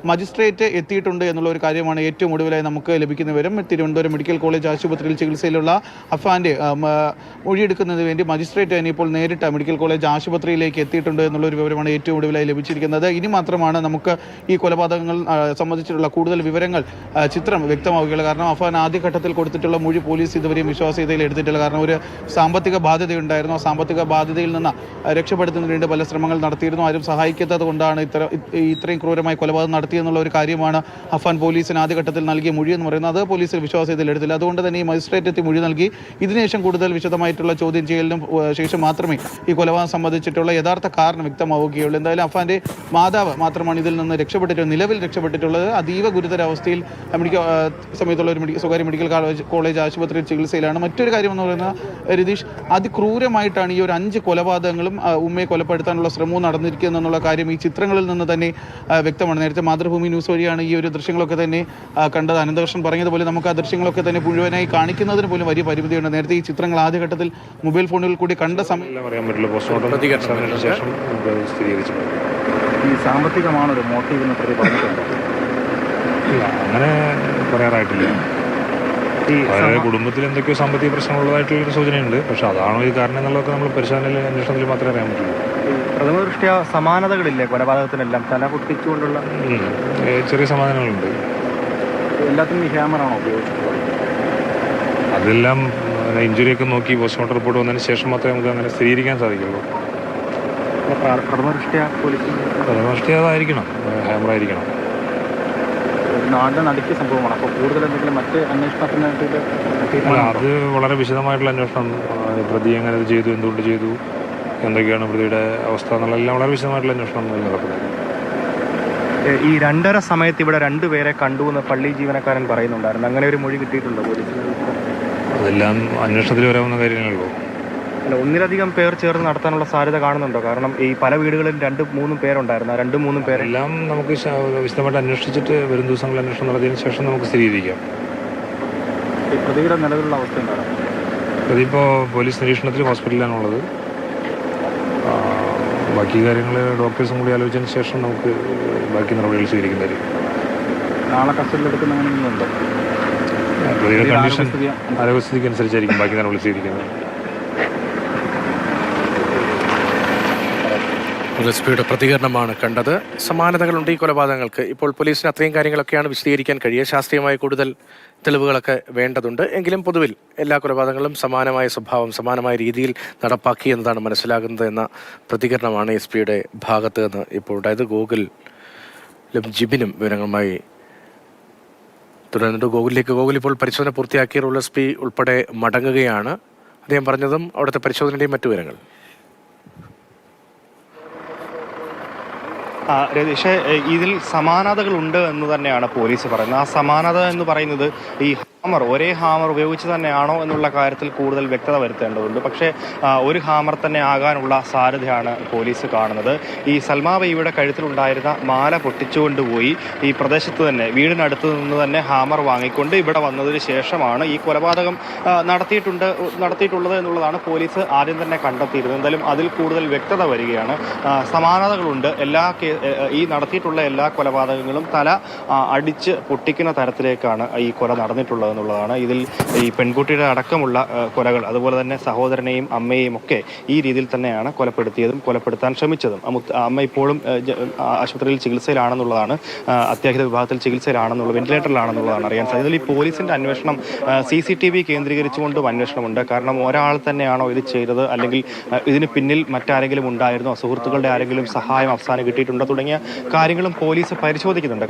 Magistrate എത്തിയിട്ടുണ്ട് എന്നുള്ള ഒരു കാര്യമാണ് ഏറ്റവും ഒടുവിലായി നമുക്ക് ലഭിക്കുന്ന വിവരം. തിരുവനന്തപുരം മെഡിക്കൽ കോളേജ് ആശുപത്രിയിൽ ചികിത്സയിലുള്ള അഫാന്റെ മൊഴിയെടുക്കുന്നതിന് വേണ്ടി മജിസ്ട്രേറ്റ് തന്നെ ഇപ്പോൾ നേരിട്ട് മെഡിക്കൽ കോളേജ് ആശുപത്രിയിലേക്ക് എത്തിയിട്ടുണ്ട് എന്നുള്ളൊരു വിവരമാണ് ഏറ്റവും ഒടുവിലായി ലഭിച്ചിരിക്കുന്നത്. ഇനി മാത്രമാണ് നമുക്ക് ഈ കൊലപാതകങ്ങൾ സംബന്ധിച്ചിട്ടുള്ള കൂടുതൽ വിവരങ്ങൾ ചിത്രം വ്യക്തമാവുകയുള്ളൂ. കാരണം അഫാൻ ആദ്യഘട്ടത്തിൽ കൊടുത്തിട്ടുള്ള മൊഴി പോലീസ് ഇതുവരെയും വിശ്വാസ്യതയിൽ എടുത്തിട്ടില്ല. കാരണം ഒരു സാമ്പത്തിക ബാധ്യതയുണ്ടായിരുന്നു. ആ സാമ്പത്തിക ബാധ്യതയിൽ നിന്ന് രക്ഷപ്പെടുത്തുന്നതിന് വേണ്ടി പല ശ്രമങ്ങൾ നടത്തിയിരുന്നു. ആരും സഹായിക്കാത്തത് കൊണ്ടാണ് ഇത്രയും ക്രൂരമായി കൊലപാതകം നടത്തിയെന്നുള്ള ഒരു കാര്യമാണ് അഫാൻ പോലീസിന് ആദ്യഘട്ടത്തിൽ നൽകിയ മൊഴി എന്ന് പറയുന്നത്. അത് പോലീസിൽ വിശ്വാസ്യതയിൽ എടുത്തില്ല. അതുകൊണ്ട് തന്നെ ഈ മജിസ്ട്രേറ്റ് എത്തി മൊഴി നൽകി ഇതിനുശേഷം കൂടുതൽ വിശദമായിട്ടുള്ള ചോദ്യം ചെയ്യലിനും ശേഷം മാത്രമേ ഈ കൊലപാതകം സംബന്ധിച്ചിട്ടുള്ള യഥാർത്ഥ കാരണം വ്യക്തമാവുകയുള്ളൂ. എന്തായാലും അഫാന്റെ മാതാവ് മാത്രമാണ് ഇതിൽ നിന്ന് നിലവിൽ രക്ഷപ്പെട്ടിട്ടുള്ളത്. അതീവ ഗുരുതരാവസ്ഥയിൽ സമയത്തുള്ള ഒരു സ്വകാര്യ മെഡിക്കൽ കോളേജ് ആശുപത്രിയിൽ ചികിത്സയിലാണ്. മറ്റൊരു കാര്യം എന്ന് പറയുന്നത് രതീഷ്, അതിക്രൂരമായിട്ടാണ് ഈ ഒരു 5 കൊലപാതകങ്ങളും ഉമ്മയെ കൊലപ്പെടുത്താനുള്ള ശ്രമവും നടന്നിരിക്കുന്നത് എന്നുള്ള കാര്യം ഈ ചിത്രങ്ങളിൽ നിന്ന് തന്നെ വ്യക്തമാണ്. നേരത്തെ മാതൃഭൂമി ന്യൂസ് വഴിയാണ് ഈ ഒരു ദൃശ്യങ്ങളൊക്കെ തന്നെ കണ്ടത്. അനന്തകൃഷ്ണൻ പറഞ്ഞതുപോലെ നമുക്ക് ആ ദൃശ്യങ്ങളൊക്കെ തന്നെ മുഴുവനായി കാണിക്കുന്നതിന് പോലും വലിയ പരിമിതിയുണ്ട്. നേരത്തെ ഈ ചിത്രങ്ങൾ ആദ്യഘട്ടത്തിൽ മൊബൈൽ ഫോണുകളിൽ കൂടി കണ്ട സമയം ഈ സാമ്പത്തികമാണ് ഒരു മോട്ടീവ് എന്ന് പ്രതി പറഞ്ഞിട്ടുണ്ട്. അങ്ങനെ പറയാറായിട്ടില്ല. ഈ കുടുംബത്തിൽ എന്തൊക്കെയോ സാമ്പത്തിക പ്രശ്നമുള്ളതായിട്ടുള്ളൊരു സൂചനയുണ്ട്. പക്ഷെ അതാണോ ഈ കാരണം എന്നുള്ളതൊക്കെ നമ്മൾ പരിശോധനയിൽ അന്വേഷണത്തിൽ മാത്രമേ അറിയാൻ പറ്റുള്ളൂ. പ്രഥമ ദൃഷ്ട്യാ സമാനതകളില്ലേ കൊലപാതകത്തിനെല്ലാം? തല പൊട്ടിച്ചുകൊണ്ടുള്ള ചെറിയ സമാധാനങ്ങളുണ്ട്. എല്ലാത്തിനും ഈ ഹാമറാണോ ഉപയോഗിച്ചത്? അതെല്ലാം ഇഞ്ചുറിയൊക്കെ നോക്കി പോസ്റ്റ്മോർട്ടം റിപ്പോർട്ട് വന്നതിന് ശേഷം മാത്രമേ നമുക്ക് അങ്ങനെ സ്ഥിരീകരിക്കാൻ സാധിക്കുള്ളൂ. പ്രഥമ ദൃഷ്ട്യാ അതായിരിക്കണം, ഹാമറായിരിക്കണം. നാടിനെ നടുക്കിയ സംഭവമാണ്. അപ്പോൾ കൂടുതൽ എന്തെങ്കിലും മറ്റ് അന്വേഷണത്തിന് അത് വളരെ വിശദമായിട്ടുള്ള അന്വേഷണം, പ്രതി എങ്ങനെ ഇത് ചെയ്തു, എന്തുകൊണ്ട് ചെയ്തു, എന്തൊക്കെയാണ് പ്രതിയുടെ അവസ്ഥ എന്നുള്ളതെല്ലാം വളരെ വിശദമായിട്ടുള്ള അന്വേഷണം നടക്കുന്നത്. ഈ 2:30 സമയത്ത് ഇവിടെ 2 പേരെ കണ്ടു എന്ന് പള്ളി ജീവനക്കാരൻ പറയുന്നുണ്ടായിരുന്നു. അങ്ങനെ ഒരു മൊഴി കിട്ടിയിട്ടുണ്ടോ പോലീസിന്? അതെല്ലാം അന്വേഷണത്തിൽ വരാവുന്ന കാര്യങ്ങളുള്ളൂ. അല്ല, ഒന്നിലധികം പേർ ചേർന്ന് നടത്താനുള്ള സാധ്യത കാണുന്നുണ്ടോ? കാരണം ഈ പല വീടുകളിൽ 2-3 പേരുണ്ടായിരുന്നു. 2-3 പേരെല്ലാം നമുക്ക് വിശദമായിട്ട് അന്വേഷിച്ചിട്ട് വരും ദിവസങ്ങളിൽ അന്വേഷണം നടത്തിയതിനു ശേഷം നമുക്ക് സ്ഥിരീകരിക്കാം. ഈ പ്രതിയുടെ നിലവിലുള്ള അവസ്ഥ എന്താണ്? പ്രതി ഇപ്പോൾ പോലീസ് നിരീക്ഷണത്തിൽ ഹോസ്പിറ്റലിലാണുള്ളത്. ബാക്കി കാര്യങ്ങൾ ഡോക്ടേഴ്സും കൂടി ആലോചിച്ചതിന് ശേഷം നമുക്ക് ബാക്കി നടപടികൾ സ്വീകരിക്കുന്നതായിരിക്കും. നാളെ കസ്റ്റഡിയിലെടുക്കുന്ന അങ്ങനെയുണ്ടോ? പ്രതിയുടെ കണ്ടീഷൻ ആരോഗ്യസ്ഥിതിക്ക് അനുസരിച്ചായിരിക്കും ബാക്കി നടപടി സ്വീകരിക്കുന്നത്. എസ് പിയുടെ പ്രതികരണമാണ് കണ്ടത്. സമാനതകളുണ്ട് ഈ കൊലപാതകങ്ങൾക്ക്. ഇപ്പോൾ പോലീസിന് അത്രയും കാര്യങ്ങളൊക്കെയാണ് വിശദീകരിക്കാൻ കഴിയുക. ശാസ്ത്രീയമായ കൂടുതൽ തെളിവുകളൊക്കെ വേണ്ടതുണ്ട്. എങ്കിലും പൊതുവിൽ എല്ലാ കൊലപാതകങ്ങളും സമാനമായ സ്വഭാവം, സമാനമായ രീതിയിൽ നടപ്പാക്കി എന്നതാണ് മനസ്സിലാകുന്നത് എന്ന പ്രതികരണമാണ് എസ് പിയുടെ ഭാഗത്ത് നിന്ന് ഇപ്പോൾ ഉണ്ടായത്. ഗോകുലും ജിബിനും വിവരങ്ങളുമായി തുടർന്നിട്ട് ഗോകുൽ ഇപ്പോൾ പരിശോധന പൂർത്തിയാക്കിയ റൂറൽ എസ് പി ഉൾപ്പെടെ മടങ്ങുകയാണ്. അദ്ദേഹം പറഞ്ഞതും അവിടുത്തെ പരിശോധനയുടെയും മറ്റു വിവരങ്ങൾ. രതീഷ്, ഇതിൽ സമാനതകളുണ്ട് എന്ന് തന്നെയാണ് പോലീസ് പറയുന്നത്. ആ സമാനത എന്ന് പറയുന്നത് ഈ ഒരേ ഹാമർ ഉപയോഗിച്ച് തന്നെയാണോ എന്നുള്ള കാര്യത്തിൽ കൂടുതൽ വ്യക്തത വരുത്തേണ്ടതുണ്ട്. പക്ഷേ ഒരു ഹാമർ തന്നെ ആകാനുള്ള സാധ്യതയാണ് പോലീസ് കാണുന്നത്. ഈ സൽമാ ബീവിയുടെ കഴുത്തിലുണ്ടായിരുന്ന മാല പൊട്ടിച്ചുകൊണ്ടുപോയി ഈ പ്രദേശത്ത് തന്നെ വീടിനടുത്ത് നിന്ന് തന്നെ ഹാമർ വാങ്ങിക്കൊണ്ട് ഇവിടെ വന്നതിന് ശേഷമാണ് ഈ കൊലപാതകം നടത്തിയിട്ടുള്ളത് എന്നുള്ളതാണ് പോലീസ് ആദ്യം തന്നെ കണ്ടെത്തിയിരുന്നത്. എന്തായാലും അതിൽ കൂടുതൽ വ്യക്തത വരികയാണ്. സമാനതകളുണ്ട്. ഈ നടത്തിയിട്ടുള്ള എല്ലാ കൊലപാതകങ്ങളും തല അടിച്ച് പൊട്ടിക്കുന്ന തരത്തിലേക്കാണ് ഈ കൊല നടന്നിട്ടുള്ളത് എന്നുള്ളതാണ്. ഇതിൽ ഈ പെൺകുട്ടിയുടെ അടക്കമുള്ള കൊലകൾ, അതുപോലെ തന്നെ സഹോദരനെയും അമ്മയെയും ഒക്കെ ഈ രീതിയിൽ തന്നെയാണ് കൊലപ്പെടുത്തിയതും കൊലപ്പെടുത്താൻ ശ്രമിച്ചതും. അമ്മ ഇപ്പോഴും ആശുപത്രിയിൽ ചികിത്സയിലാണെന്നുള്ളതാണ്, അത്യാഹിത വിഭാഗത്തിൽ ചികിത്സയിലാണെന്നുള്ളത്, വെന്റിലേറ്ററിലാണെന്നുള്ളതാണ് അറിയാൻ സാധിച്ചത്. ഈ പോലീസിന്റെ അന്വേഷണം CCTV കേന്ദ്രീകരിച്ചുകൊണ്ടും അന്വേഷണമുണ്ട്. കാരണം ഒരാൾ തന്നെയാണോ ഇത് ചെയ്തത്, അല്ലെങ്കിൽ ഇതിന് പിന്നിൽ മറ്റാരെങ്കിലും ഉണ്ടായിരുന്നോ, സുഹൃത്തുക്കളുടെ ആരെങ്കിലും സഹായം അവസാനം കിട്ടിയിട്ടുണ്ടോ തുടങ്ങിയ കാര്യങ്ങളും പോലീസ് പരിശോധിക്കുന്നുണ്ട്.